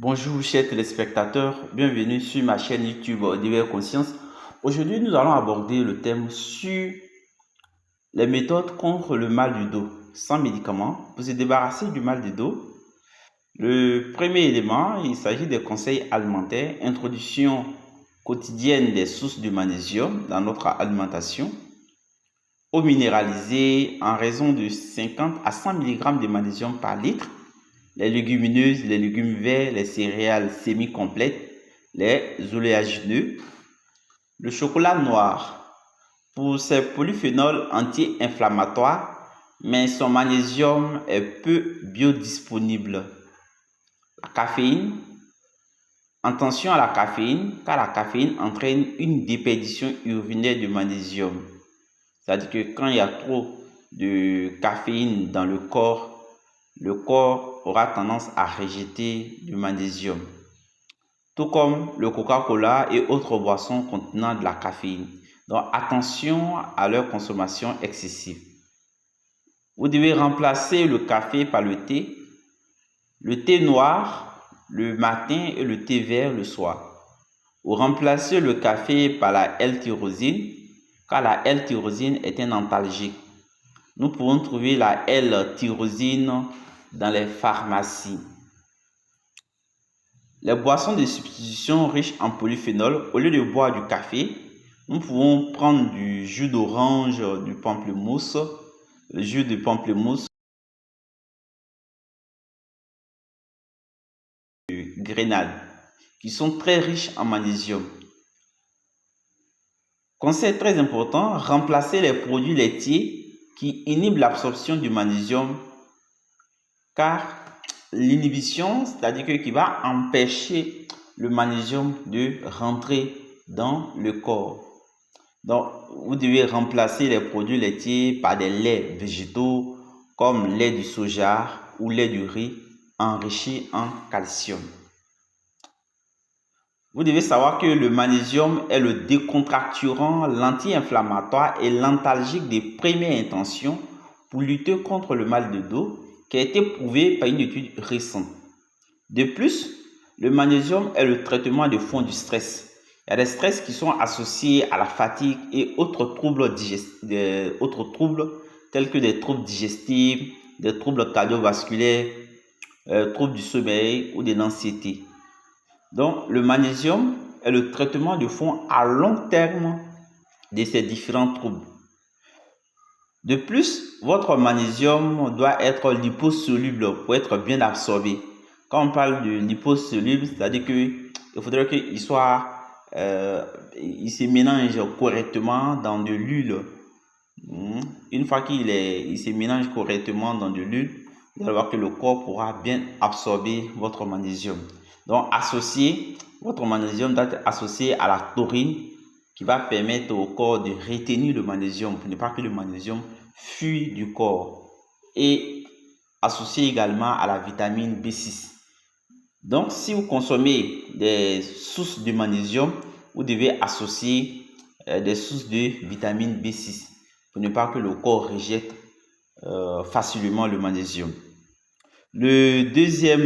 Bonjour chers téléspectateurs, bienvenue sur ma chaîne YouTube D'éveil Conscience. Aujourd'hui, nous allons aborder le thème sur les méthodes contre le mal du dos sans médicaments pour se débarrasser du mal du dos. Le premier élément, il s'agit des conseils alimentaires, introduction quotidienne des sources de magnésium dans notre alimentation, eau minéralisée en raison de 50 à 100 mg de magnésium par litre, les légumineuses, les légumes verts, les céréales semi-complètes, les oléagineux, le chocolat noir pour ses polyphénols anti-inflammatoires, mais son magnésium est peu biodisponible. La caféine, attention à la caféine, car la caféine entraîne une déperdition urinaire de magnésium. C'est-à-dire que quand il y a trop de caféine dans le corps aura tendance à rejeter du magnésium. Tout comme le Coca-Cola et autres boissons contenant de la caféine. Donc attention à leur consommation excessive. Vous devez remplacer le café par le thé noir le matin et le thé vert le soir. Ou remplacer le café par la L-tyrosine, car la L-tyrosine est un antalgique. Nous pouvons trouver la L-tyrosine dans les pharmacies. Les boissons de substitution riches en polyphénol, au lieu de boire du café, nous pouvons prendre du jus d'orange, du pamplemousse, le jus de pamplemousse, du grenade, qui sont très riches en magnésium. Conseil très important, remplacer les produits laitiers qui inhibent l'absorption du magnésium, car l'inhibition, c'est-à-dire qui va empêcher le magnésium de rentrer dans le corps. Donc, vous devez remplacer les produits laitiers par des laits végétaux comme lait du soja ou lait du riz enrichi en calcium. Vous devez savoir que le magnésium est le décontracturant, l'anti-inflammatoire et l'antalgique des premières intentions pour lutter contre le mal de dos, qui a été prouvé par une étude récente. De plus, le magnésium est le traitement de fond du stress. Il y a des stress qui sont associés à la fatigue et autres troubles tels que des troubles digestifs, des troubles cardiovasculaires, troubles du sommeil ou de l'anxiété. Donc, le magnésium est le traitement de fond à long terme de ces différents troubles. De plus, votre magnésium doit être liposoluble pour être bien absorbé. Quand on parle de liposoluble, c'est-à-dire qu'il faudrait qu'il se mélange correctement dans de l'huile. Une fois qu'il se mélange correctement dans de l'huile, vous allez voir que le corps pourra bien absorber votre magnésium. Donc, votre magnésium doit être associé à la taurine qui va permettre au corps de retenir le magnésium pour ne pas que le magnésium fuit du corps, et associé également à la vitamine B6. Donc, si vous consommez des sources de magnésium, vous devez associer des sources de vitamine B6 pour ne pas que le corps rejette facilement le magnésium. Le deuxième,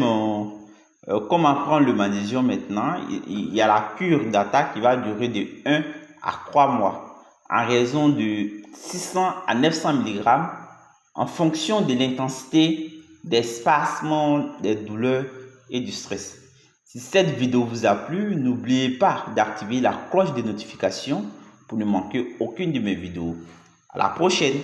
comment prendre le magnésium maintenant, il y a la cure d'attaque qui va durer de 1 à 3 mois en raison de 600 à 900 mg en fonction de l'intensité des spasmes, des douleurs et du stress. Si cette vidéo vous a plu, n'oubliez pas d'activer la cloche de notification pour ne manquer aucune de mes vidéos. À la prochaine!